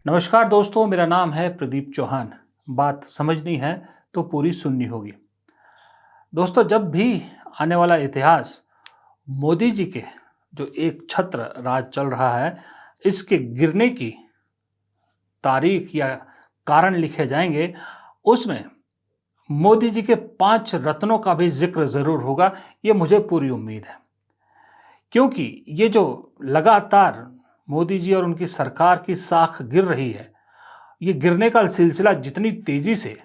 नमस्कार दोस्तों, मेरा नाम है प्रदीप चौहान। बात समझनी है तो पूरी सुननी होगी। दोस्तों, जब भी आने वाला इतिहास मोदी जी के जो एक छत्र राज चल रहा है, इसके गिरने की तारीख या कारण लिखे जाएंगे, उसमें मोदी जी के 5 रत्नों का भी जिक्र जरूर होगा। ये मुझे पूरी उम्मीद है, क्योंकि ये जो लगातार मोदी जी और उनकी सरकार की साख गिर रही है, ये गिरने का सिलसिला जितनी तेजी से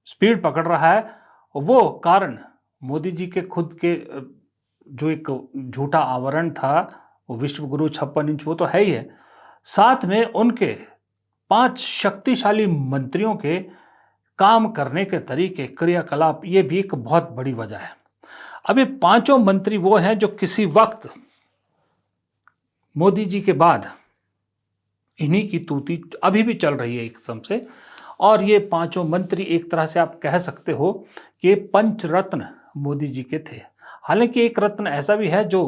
स्पीड पकड़ रहा है, वो कारण मोदी जी के खुद के जो एक झूठा आवरण था, वो विश्व गुरु 56 इंच, वो तो है ही है। साथ में उनके 5 शक्तिशाली मंत्रियों के काम करने के तरीके, क्रियाकलाप, ये भी एक बहुत बड़ी वजह है। अब ये पांचों मंत्री वो हैं जो किसी वक्त मोदी जी के बाद इन्हीं की तूती अभी भी चल रही है एक किस्म से। और ये पांचों मंत्री एक तरह से आप कह सकते हो कि पंच रत्न मोदी जी के थे। हालांकि एक रत्न ऐसा भी है जो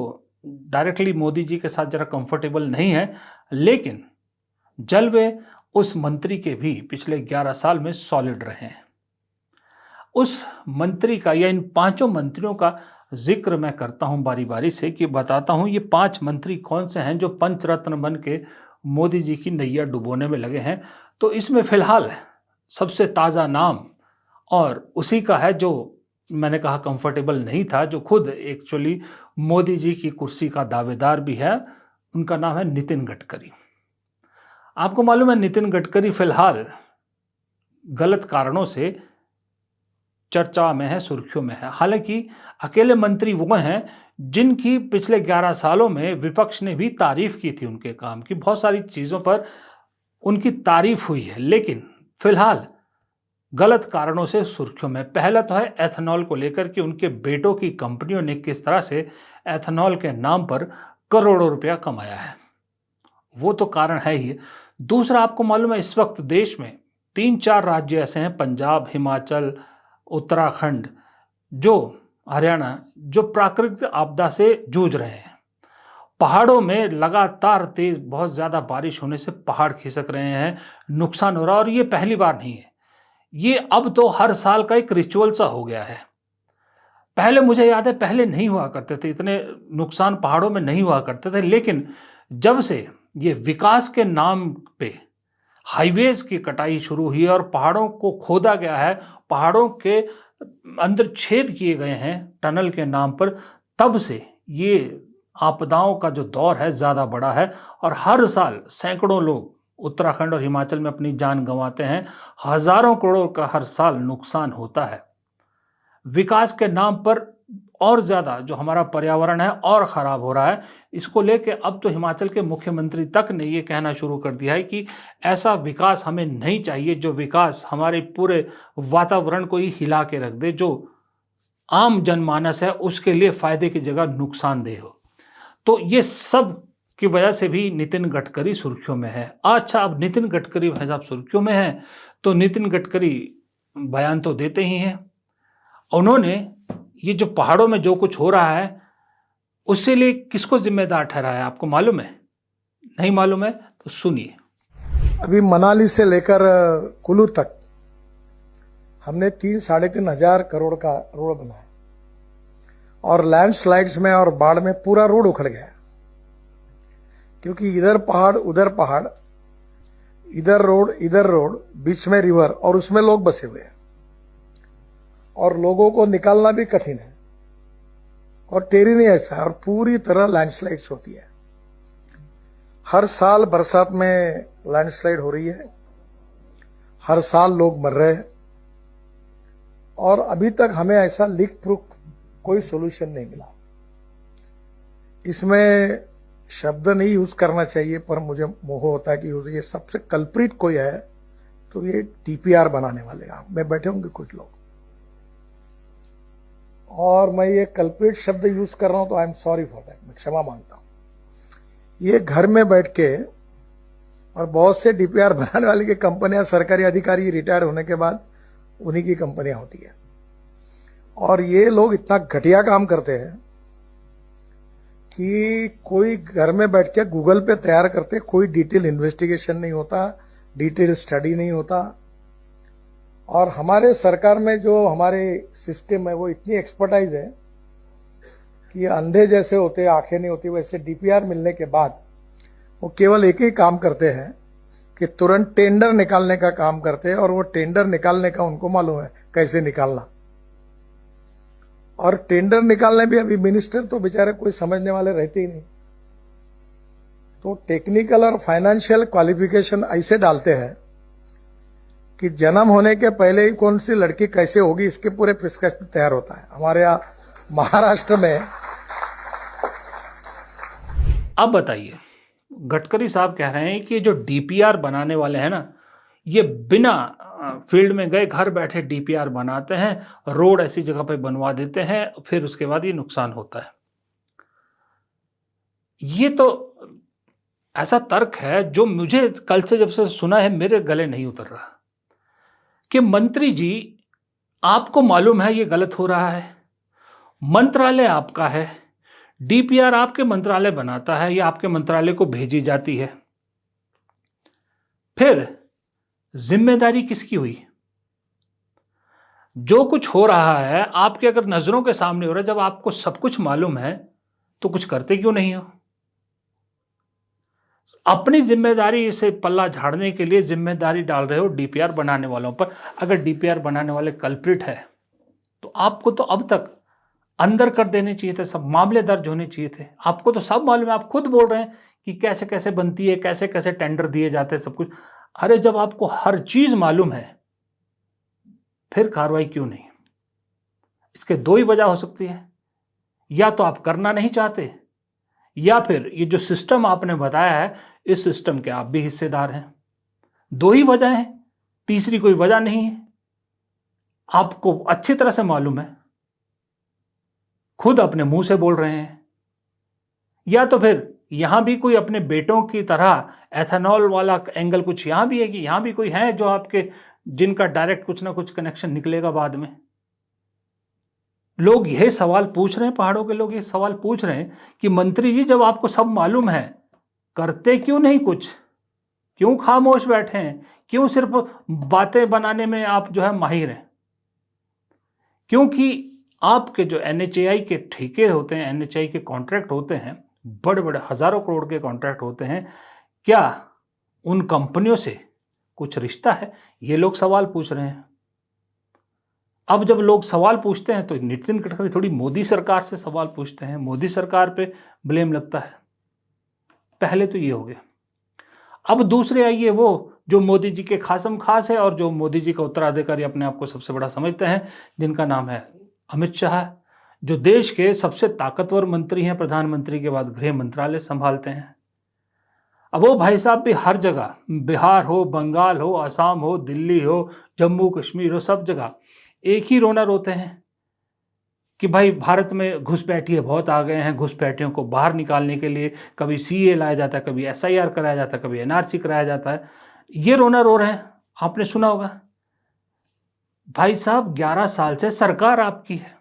डायरेक्टली मोदी जी के साथ जरा कंफर्टेबल नहीं है, लेकिन जलवे उस मंत्री के भी पिछले 11 साल में सॉलिड रहे हैं। उस मंत्री का या इन पांचों मंत्रियों का जिक्र मैं करता हूं बारी बारी से, कि बताता हूं ये 5 मंत्री कौन से हैं जो पंचरत्न बन के मोदी जी की नैया डुबोने में लगे हैं। तो इसमें फिलहाल सबसे ताज़ा नाम और उसी का है जो मैंने कहा कंफर्टेबल नहीं था, जो खुद एक्चुअली मोदी जी की कुर्सी का दावेदार भी है। उनका नाम है नितिन गडकरी। आपको मालूम है, नितिन गडकरी फिलहाल गलत कारणों से चर्चा में है, सुर्खियों में है। हालांकि अकेले मंत्री वो हैं जिनकी पिछले 11 सालों में विपक्ष ने भी तारीफ की थी, उनके काम की, बहुत सारी चीज़ों पर उनकी तारीफ हुई है, लेकिन फिलहाल गलत कारणों से सुर्खियों में। पहला तो है एथेनॉल को लेकर कि उनके बेटों की कंपनियों ने किस तरह से एथेनॉल के नाम पर करोड़ों रुपया कमाया है, वो तो कारण है ही। दूसरा, आपको मालूम है इस वक्त देश में 3-4 राज्य ऐसे हैं, पंजाब, हिमाचल, उत्तराखंड, जो हरियाणा, जो प्राकृतिक आपदा से जूझ रहे हैं। पहाड़ों में लगातार तेज बहुत ज़्यादा बारिश होने से पहाड़ खिसक रहे हैं, नुकसान हो रहा है। और ये पहली बार नहीं है, ये अब तो हर साल का एक रिचुअल सा हो गया है। पहले मुझे याद है, पहले नहीं हुआ करते थे, इतने नुकसान पहाड़ों में नहीं हुआ करते थे, लेकिन जब से ये विकास के नाम पे हाईवेज की कटाई शुरू हुई है और पहाड़ों को खोदा गया है, पहाड़ों के अंदर छेद किए गए हैं टनल के नाम पर, तब से ये आपदाओं का जो दौर है ज़्यादा बड़ा है। और हर साल सैकड़ों लोग उत्तराखंड और हिमाचल में अपनी जान गंवाते हैं, हजारों करोड़ का हर साल नुकसान होता है। विकास के नाम पर और ज़्यादा जो हमारा पर्यावरण है और ख़राब हो रहा है। इसको लेके अब तो हिमाचल के मुख्यमंत्री तक ने ये कहना शुरू कर दिया है कि ऐसा विकास हमें नहीं चाहिए जो विकास हमारे पूरे वातावरण को ही हिला के रख दे, जो आम जनमानस है उसके लिए फ़ायदे की जगह नुकसानदेह हो। तो ये सब की वजह से भी नितिन गडकरी सुर्खियों में है। अच्छा, अब नितिन गडकरी भाई साहब सुर्खियों में है, तो नितिन गडकरी बयान तो देते ही हैं। उन्होंने ये जो पहाड़ों में जो कुछ हो रहा है, उससे लिए किसको जिम्मेदार ठहराया, आपको मालूम है? नहीं मालूम है तो सुनिए। अभी मनाली से लेकर कुल्लू तक हमने 3-3.5 हजार करोड़ का रोड बनाया, और लैंडस्लाइड्स में और बाढ़ में पूरा रोड उखड़ गया, क्योंकि इधर पहाड़ उधर पहाड़, इधर रोड, बीच में रिवर, और उसमें लोग बसे हुए हैं, और लोगों को निकालना भी कठिन है, और टेरी नहीं अच्छा है, और पूरी तरह लैंडस्लाइड्स होती है। हर साल बरसात में लैंडस्लाइड हो रही है, हर साल लोग मर रहे हैं, और अभी तक हमें ऐसा लीक प्रूफ कोई सोल्यूशन नहीं मिला। इसमें शब्द नहीं यूज करना चाहिए, पर मुझे मोह होता है कि ये सबसे कल्प्रिट कोई है तो ये टीपीआर बनाने वाले में बैठे होंगे कुछ लोग, और मैं ये कल्प्रिट शब्द यूज कर रहा हूं तो I am sorry for that, मैं क्षमा मांगता हूं। ये घर में बैठ के, और बहुत से डीपीआर बनाने वाली की कंपनियां, सरकारी अधिकारी रिटायर होने के बाद उन्हीं की कंपनियां होती है, और ये लोग इतना घटिया काम करते हैं कि कोई घर में बैठ के गूगल पे तैयार करते, कोई डिटेल इन्वेस्टिगेशन नहीं होता, डिटेल स्टडी नहीं होता। और हमारे सरकार में जो हमारे सिस्टम है वो इतनी एक्सपर्टाइज है कि अंधे जैसे होते, आंखें नहीं होती, वैसे डीपीआर मिलने के बाद वो केवल एक ही काम करते हैं कि तुरंत टेंडर निकालने का काम करते हैं। और वो टेंडर निकालने का उनको मालूम है कैसे निकालना। और टेंडर निकालने भी अभी मिनिस्टर तो बेचारे कोई समझने वाले रहते ही नहीं, तो टेक्निकल और फाइनेंशियल क्वालिफिकेशन ऐसे डालते हैं कि जन्म होने के पहले ही कौन सी लड़की कैसे होगी इसके पूरे प्रिस्क्रिप्शन तैयार होता है। हमारे यहाँ महाराष्ट्र में। अब बताइए, गडकरी साहब कह रहे हैं कि जो डीपीआर बनाने वाले हैं ना, ये बिना फील्ड में गए घर बैठे डीपीआर बनाते हैं, रोड ऐसी जगह पे बनवा देते हैं, फिर उसके बाद ये नुकसान होता है। ये तो ऐसा तर्क है जो मुझे कल से जब से सुना है मेरे गले नहीं उतर रहा कि मंत्री जी, आपको मालूम है ये गलत हो रहा है, मंत्रालय आपका है, डीपीआर आपके मंत्रालय बनाता है या आपके मंत्रालय को भेजी जाती है, फिर जिम्मेदारी किसकी हुई? जो कुछ हो रहा है आपके अगर नजरों के सामने हो रहा है, जब आपको सब कुछ मालूम है तो कुछ करते क्यों नहीं हो? अपनी जिम्मेदारी से पल्ला झाड़ने के लिए जिम्मेदारी डाल रहे हो डीपीआर बनाने वालों पर। अगर डीपीआर बनाने वाले कल्प्रिट है तो आपको तो अब तक अंदर कर देने चाहिए थे, सब मामले दर्ज होने चाहिए थे। आपको तो सब मालूम है, आप खुद बोल रहे हैं कि कैसे कैसे बनती है, कैसे कैसे टेंडर दिए जाते हैं, सब कुछ। अरे जब आपको हर चीज मालूम है फिर कार्रवाई क्यों नहीं? इसके दो ही वजह हो सकती है, या तो आप करना नहीं चाहते, या फिर ये जो सिस्टम आपने बताया है इस सिस्टम के आप भी हिस्सेदार हैं। दो ही वजह है, तीसरी कोई वजह नहीं है। आपको अच्छी तरह से मालूम है, खुद अपने मुंह से बोल रहे हैं। या तो फिर यहां भी कोई अपने बेटों की तरह एथेनॉल वाला एंगल कुछ यहां भी है कि यहां भी कोई है जो आपके, जिनका डायरेक्ट कुछ ना कुछ कनेक्शन निकलेगा बाद में। लोग यह सवाल पूछ रहे हैं, पहाड़ों के लोग ये सवाल पूछ रहे हैं कि मंत्री जी जब आपको सब मालूम है करते क्यों नहीं कुछ? क्यों खामोश बैठे हैं? क्यों सिर्फ बातें बनाने में आप जो है माहिर हैं? क्योंकि आपके जो एनएचएआई के ठेके होते हैं, एनएचएआई के कॉन्ट्रैक्ट होते हैं, बड़े बड़े हजारों करोड़ के कॉन्ट्रैक्ट होते हैं, क्या उन कंपनियों से कुछ रिश्ता है? ये लोग सवाल पूछ रहे हैं। अब जब लोग सवाल पूछते हैं तो नितिन गडकरी थोड़ी मोदी सरकार से सवाल पूछते हैं, मोदी सरकार पे ब्लेम लगता है। पहले तो ये हो गया। अब दूसरे आइए वो जो मोदी जी के खासम खास है और जो मोदी जी का उत्तराधिकारी अपने आप को सबसे बड़ा समझते हैं, जिनका नाम है अमित शाह, जो देश के सबसे ताकतवर मंत्री हैं, प्रधानमंत्री के बाद गृह मंत्रालय संभालते हैं। अब वो भाई साहब भी हर जगह, बिहार हो, बंगाल हो, असम हो, दिल्ली हो, जम्मू कश्मीर हो, सब जगह एक ही रोना रोते हैं कि भाई भारत में घुसपैठिए बहुत आ गए हैं, घुसपैठियों को बाहर निकालने के लिए कभी सीए लाया जाता है, कभी एसआईआर कराया जाता है, कभी एनआरसी कराया जाता है। ये रोना रो रहे हैं। आपने सुना होगा। भाई साहब 11 साल से सरकार आपकी है,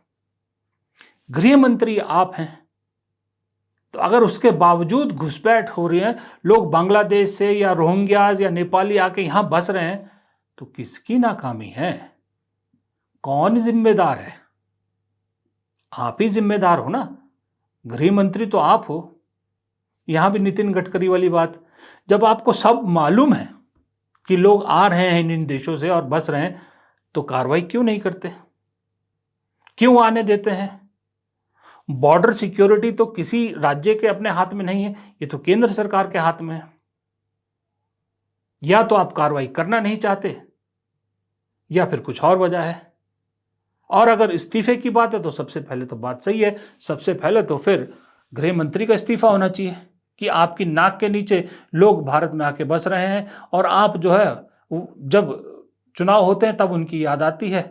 गृह मंत्री आप हैं, तो अगर उसके बावजूद घुसपैठ हो रही है, लोग बांग्लादेश से या रोहिंग्याज या नेपाली आके यहां बस रहे हैं, तो किसकी नाकामी है? कौन जिम्मेदार है? आप ही जिम्मेदार हो ना, गृह मंत्री तो आप हो। यहां भी नितिन गडकरी वाली बात, जब आपको सब मालूम है कि लोग आ रहे हैं इन देशों से और बस रहे हैं, तो कार्रवाई क्यों नहीं करते? क्यों आने देते हैं? बॉर्डर सिक्योरिटी तो किसी राज्य के अपने हाथ में नहीं है, ये तो केंद्र सरकार के हाथ में है। या तो आप कार्रवाई करना नहीं चाहते या फिर कुछ और वजह है। और अगर इस्तीफे की बात है तो सबसे पहले तो बात सही है, सबसे पहले तो फिर गृह मंत्री का इस्तीफा होना चाहिए कि आपकी नाक के नीचे लोग भारत में आके बस रहे हैं और आप जो है जब चुनाव होते हैं तब उनकी याद आती है,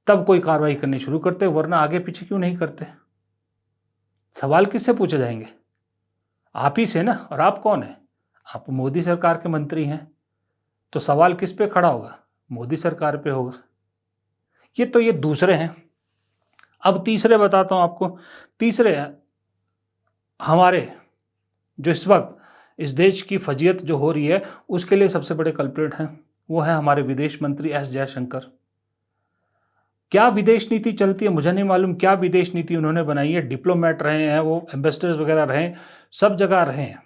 तब कोई कार्रवाई करनी शुरू करते हैं, वरना आगे पीछे क्यों नहीं करते? सवाल किससे पूछे जाएंगे? आप ही से ना। और आप कौन है? आप मोदी सरकार के मंत्री हैं, तो सवाल किस पे खड़ा होगा? मोदी सरकार पे होगा। ये दूसरे हैं। अब तीसरे बताता हूं आपको। तीसरे हमारे जो इस वक्त इस देश की फजीयत जो हो रही है उसके लिए सबसे बड़े कल्प्रिट हैं, वो है हमारे विदेश मंत्री एस जयशंकर। क्या विदेश नीति चलती है मुझे नहीं मालूम, क्या विदेश नीति उन्होंने बनाई है। डिप्लोमेट रहे हैं वो, एम्बेसडर्स वगैरह रहे, सब जगह रहे हैं,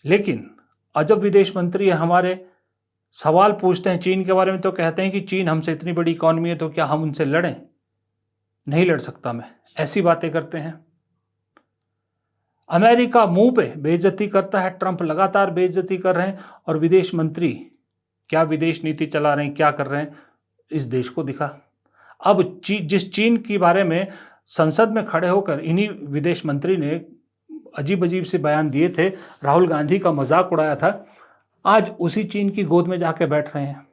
लेकिन अजब विदेश मंत्री है हमारे। सवाल पूछते हैं चीन के बारे में तो कहते हैं कि चीन हमसे इतनी बड़ी इकॉनमी है तो क्या हम उनसे लड़ें, नहीं लड़ सकता मैं, ऐसी बातें करते हैं। अमेरिका मुंह पे बेइज्जती करता है, ट्रंप लगातार बेइज्जती कर रहे हैं, और विदेश मंत्री क्या विदेश नीति चला रहे हैं, क्या कर रहे हैं, इस देश को दिखा। अब जिस चीन के बारे में संसद में खड़े होकर इन्हीं विदेश मंत्री ने अजीब अजीब से बयान दिए थे, राहुल गांधी का मजाक उड़ाया था, आज उसी चीन की गोद में जाके बैठ रहे हैं,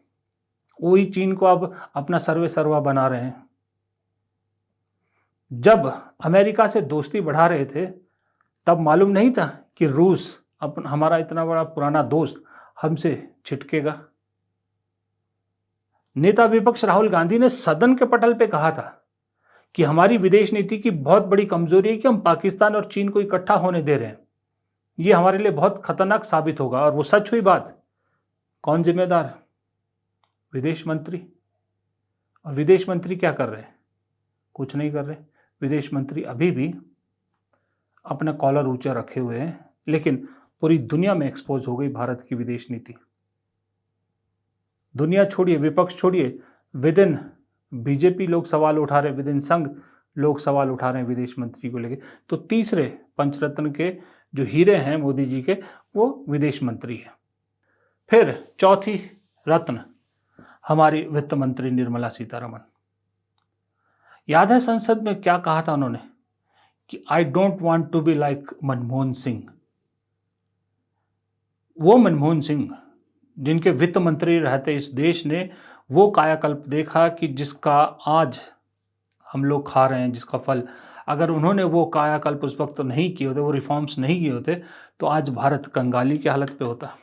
वही चीन को अब अपना सर्वे सर्वा बना रहे हैं। जब अमेरिका से दोस्ती बढ़ा रहे थे तब मालूम नहीं था कि रूस हमारा इतना बड़ा पुराना दोस्त हमसे छिटकेगा। नेता विपक्ष राहुल गांधी ने सदन के पटल पे कहा था कि हमारी विदेश नीति की बहुत बड़ी कमजोरी है कि हम पाकिस्तान और चीन को इकट्ठा होने दे रहे हैं, ये हमारे लिए बहुत खतरनाक साबित होगा। और वो सच हुई बात। कौन जिम्मेदार? विदेश मंत्री। और विदेश मंत्री क्या कर रहे हैं? कुछ नहीं कर रहे। विदेश मंत्री अभी भी अपना कॉलर ऊंचा रखे हुए हैं, लेकिन पूरी दुनिया में एक्सपोज हो गई भारत की विदेश नीति। दुनिया छोड़िए, विपक्ष छोड़िए, विद इन बीजेपी लोग सवाल उठा रहे, विद इन संघ लोग सवाल उठा रहे हैं विदेश मंत्री को लेके। तो तीसरे पंचरत्न के जो हीरे हैं मोदी जी के, वो विदेश मंत्री है। फिर चौथी रत्न हमारी वित्त मंत्री निर्मला सीतारमण। याद है संसद में क्या कहा था उन्होंने कि I don't want to be like Manmohan Singh. वो मनमोहन सिंह जिनके वित्त मंत्री रहते इस देश ने वो कायाकल्प देखा कि जिसका आज हम लोग खा रहे हैं, जिसका फल, अगर उन्होंने वो कायाकल्प उस वक्त नहीं किए होते, वो रिफॉर्म्स नहीं किए होते, तो आज भारत कंगाली की हालत पे होता।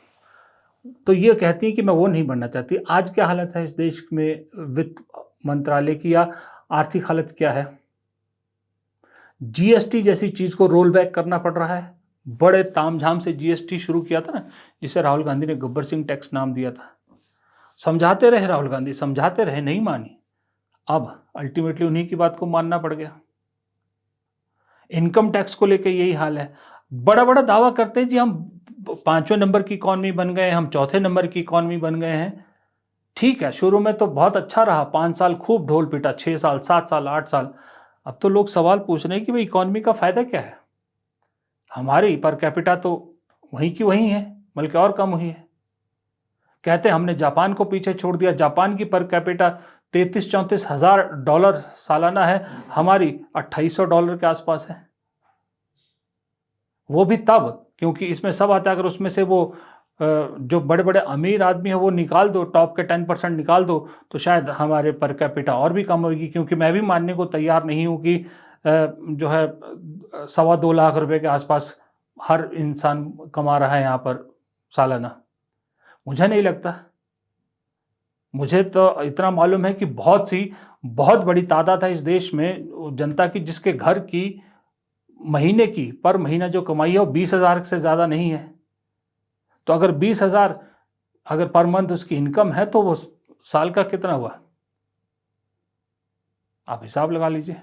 तो ये कहती है कि मैं वो नहीं बनना चाहती। आज क्या हालत है इस देश में वित्त मंत्रालय की, या आर्थिक हालत क्या है? जीएसटी जैसी चीज को रोल बैक करना पड़ रहा है। बड़े तामझाम से जीएसटी शुरू किया था ना, जिसे राहुल गांधी ने गब्बर सिंह टैक्स नाम दिया था। समझाते रहे राहुल गांधी, समझाते रहे, नहीं मानी। अब अल्टीमेटली उन्हीं की बात को मानना पड़ गया। इनकम टैक्स को लेकर यही हाल है। बड़ा बड़ा दावा करते हैं जी हम 5वें नंबर की इकॉनमी बन गए, हम 4थे नंबर की इकॉनमी बन गए हैं। ठीक है, शुरू में तो बहुत अच्छा रहा, 5 साल खूब ढोल पीटा, 6 साल, 7 साल, 8 साल। अब तो लोग सवाल पूछ रहे हैं कि भाई इकॉनमी का फायदा क्या है? हमारी पर कैपिटा तो वहीं की वहीं है, बल्कि और कम हुई है। कहते हैं हमने जापान को पीछे छोड़ दिया। जापान की पर कैपिटा 33-34 हजार डॉलर सालाना है, हमारी $2800 के आसपास है। वो भी तब, क्योंकि इसमें सब आता है, अगर उसमें से वो जो बड़े बड़े अमीर आदमी है वो निकाल दो, टॉप के 10% निकाल दो, तो शायद हमारे पर कैपिटा और भी कम होगी। क्योंकि मैं भी मानने को तैयार नहीं हूँ कि जो है 2.25 लाख रुपए के आसपास हर इंसान कमा रहा है यहाँ पर सालाना। मुझे नहीं लगता। मुझे तो इतना मालूम है कि बहुत बड़ी तादाद है इस देश में जनता की जिसके घर की महीने की पर महीना जो कमाई है वो 20,000 से ज़्यादा नहीं है। तो अगर 20,000 अगर पर मंथ उसकी इनकम है तो वो साल का कितना हुआ, आप हिसाब लगा लीजिए।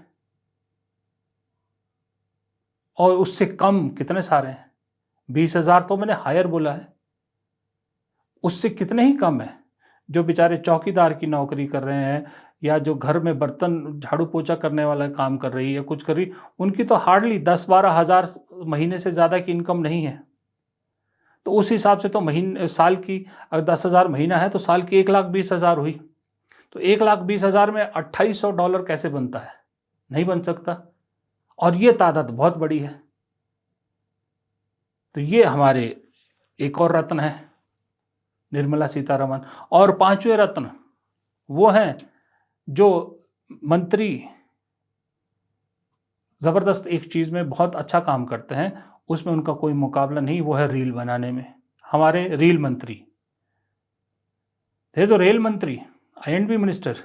और उससे कम कितने सारे हैं? 20,000 तो मैंने हायर बोला है। उससे कितने ही कम है जो बेचारे चौकीदार की नौकरी कर रहे हैं, या जो घर में बर्तन झाड़ू पोछा करने वाला काम कर रही है, कुछ कर रही, उनकी तो हार्डली 10-12 हजार महीने से ज़्यादा की इनकम नहीं है। तो उस हिसाब से तो साल की अगर 10,000 महीना है तो साल की 1,20,000 हुई। तो 1,20,000 में $2,800 कैसे बनता है? नहीं बन सकता। और ये तादाद बहुत बड़ी है। तो ये हमारे एक और रत्न है निर्मला सीतारमण। और 5वें रत्न वो हैं जो मंत्री जबरदस्त एक चीज में बहुत अच्छा काम करते हैं, उसमें उनका कोई मुकाबला नहीं, वो है रील बनाने में। हमारे रील मंत्री थे, तो रेल मंत्री, IND मिनिस्टर,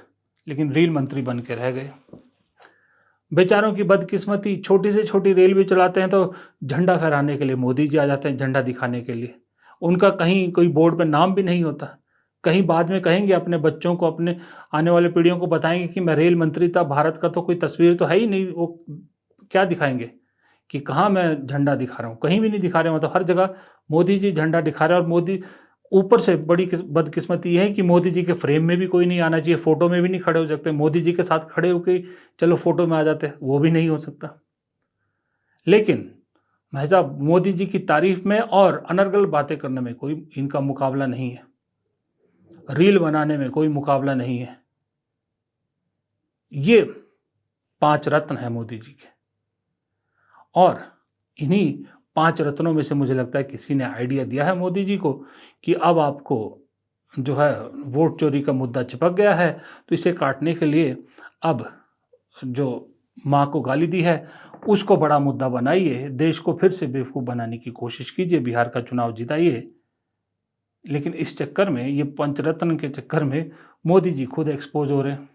लेकिन रील मंत्री बन के रह गए। बेचारों की बदकिस्मती, छोटी से छोटी रेल भी चलाते हैं तो झंडा फहराने के लिए मोदी जी आ जाते हैं, झंडा दिखाने के लिए। उनका कहीं कोई बोर्ड पे नाम भी नहीं होता। कहीं बाद में कहेंगे अपने बच्चों को, अपने आने वाले पीढ़ियों को बताएँगे कि मैं रेल मंत्री था, भारत का तो कोई तस्वीर तो है ही नहीं। वो क्या दिखाएँगे कि कहाँ मैं झंडा दिखा रहा हूँ? कहीं भी नहीं दिखा रहे, मतलब हर जगह मोदी जी झंडा दिखा रहे हैं। और मोदी, ऊपर से बड़ी बदकिस्मती ये है कि मोदी जी के फ्रेम में भी कोई नहीं आना चाहिए, फ़ोटो में भी नहीं खड़े हो सकते। मोदी जी के साथ खड़े होके चलो फ़ोटो में आ जाते, वो भी नहीं हो सकता। लेकिन भाई साहब, मोदी जी की तारीफ़ में और अनर्गल बातें करने में कोई इनका मुकाबला नहीं है। रील बनाने में कोई मुकाबला नहीं है। ये 5 रत्न हैं मोदी जी के, और इन्हीं 5 रत्नों में से मुझे लगता है किसी ने आइडिया दिया है मोदी जी को कि अब आपको जो है वोट चोरी का मुद्दा चिपक गया है, तो इसे काटने के लिए अब जो माँ को गाली दी है उसको बड़ा मुद्दा बनाइए, देश को फिर से बेवकूफ़ बनाने की कोशिश कीजिए, बिहार का चुनाव जिताइए। लेकिन इस चक्कर में, ये पंचरत्न के चक्कर में मोदी जी खुद एक्सपोज हो रहे हैं,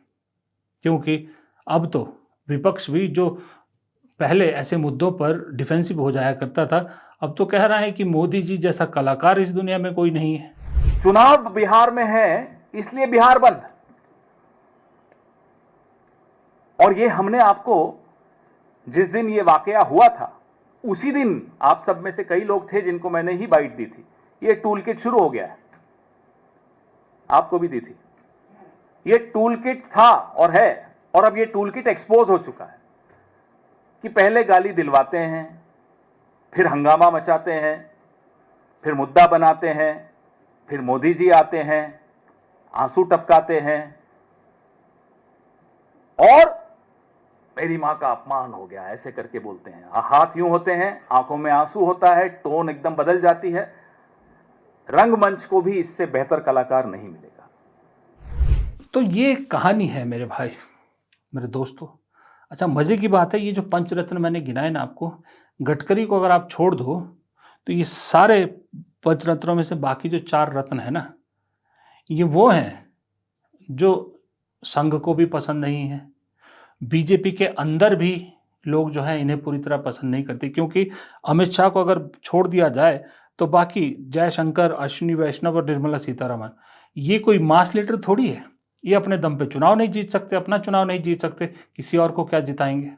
क्योंकि अब तो विपक्ष भी, जो पहले ऐसे मुद्दों पर डिफेंसिव हो जाया करता था, अब तो कह रहा है कि मोदी जी जैसा कलाकार इस दुनिया में कोई नहीं है। चुनाव बिहार में है, इसलिए बिहार बंद। और ये हमने आपको, जिस दिन ये वाकया हुआ था उसी दिन आप सब में से कई लोग थे जिनको मैंने ही बाइट दी थी। ये टूल किट शुरू हो गया है, आपको भी दी थी। ये टूल किट था और है, और अब ये टूल किट एक्सपोज हो चुका है कि पहले गाली दिलवाते हैं, फिर हंगामा मचाते हैं, फिर मुद्दा बनाते हैं, फिर मोदी जी आते हैं, आंसू टपकाते हैं, और मेरी मां का अपमान हो गया ऐसे करके बोलते हैं। हाथ यूं होते हैं, आंखों में आंसू होता है, टोन एकदम बदल जाती है। रंगमंच को भी इससे बेहतर कलाकार नहीं मिलेगा। तो ये कहानी है मेरे भाई, मेरे दोस्तों। अच्छा, मज़े की बात है, ये जो पंचरत्न मैंने गिनाए ना आपको, गडकरी को अगर आप छोड़ दो तो ये सारे पंचरत्नों में से बाकी जो 4 रत्न है ना, ये वो हैं जो संघ को भी पसंद नहीं है। बीजेपी के अंदर भी लोग जो हैं इन्हें पूरी तरह पसंद नहीं करते, क्योंकि अमित शाह को अगर छोड़ दिया जाए तो बाकी जयशंकर, अश्विनी वैष्णव और निर्मला सीतारमण, ये कोई मास लीडर थोड़ी है। ये अपने दम पे चुनाव नहीं जीत सकते, अपना चुनाव नहीं जीत सकते, किसी और को क्या जिताएंगे।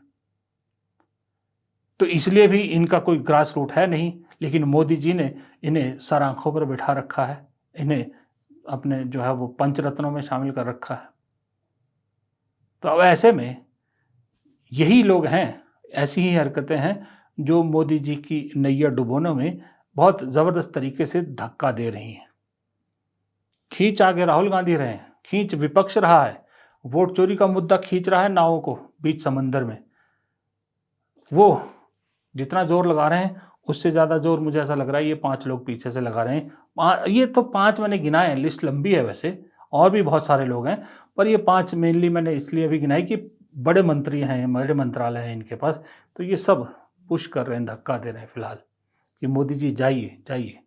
तो इसलिए भी इनका कोई ग्रास रूट है नहीं। लेकिन मोदी जी ने इन्हें सर आंखों पर बिठा रखा है, इन्हें अपने जो है वो पंचरत्नों में शामिल कर रखा है। तो अब ऐसे में यही लोग हैं, ऐसी ही हरकतें हैं जो मोदी जी की नैया डुबोने में बहुत ज़बरदस्त तरीके से धक्का दे रही हैं। खींच आगे राहुल गांधी रहे हैं, खींच विपक्ष रहा है, वोट चोरी का मुद्दा खींच रहा है नावों को बीच समंदर में। वो जितना जोर लगा रहे हैं उससे ज़्यादा जोर मुझे ऐसा लग रहा है ये 5 लोग पीछे से लगा रहे हैं। ये तो 5 मैंने गिनाए हैं, लिस्ट लंबी है वैसे, और भी बहुत सारे लोग हैं, पर ये 5 मेनली मैंने इसलिए भी गिनाई कि बड़े मंत्री हैं, बड़े मंत्रालय हैं इनके पास, तो ये सब पुश कर रहे हैं, धक्का दे रहे हैं फिलहाल कि मोदी जी जाइए जाइए,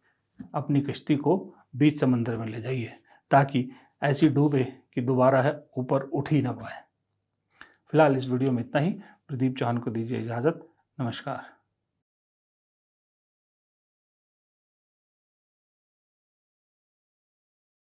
अपनी कश्ती को बीच समंदर में ले जाइए, ताकि ऐसी डूबे कि दोबारा है ऊपर उठ ही ना पाए। फिलहाल इस वीडियो में इतना ही। प्रदीप चौहान को दीजिए इजाज़त। नमस्कार।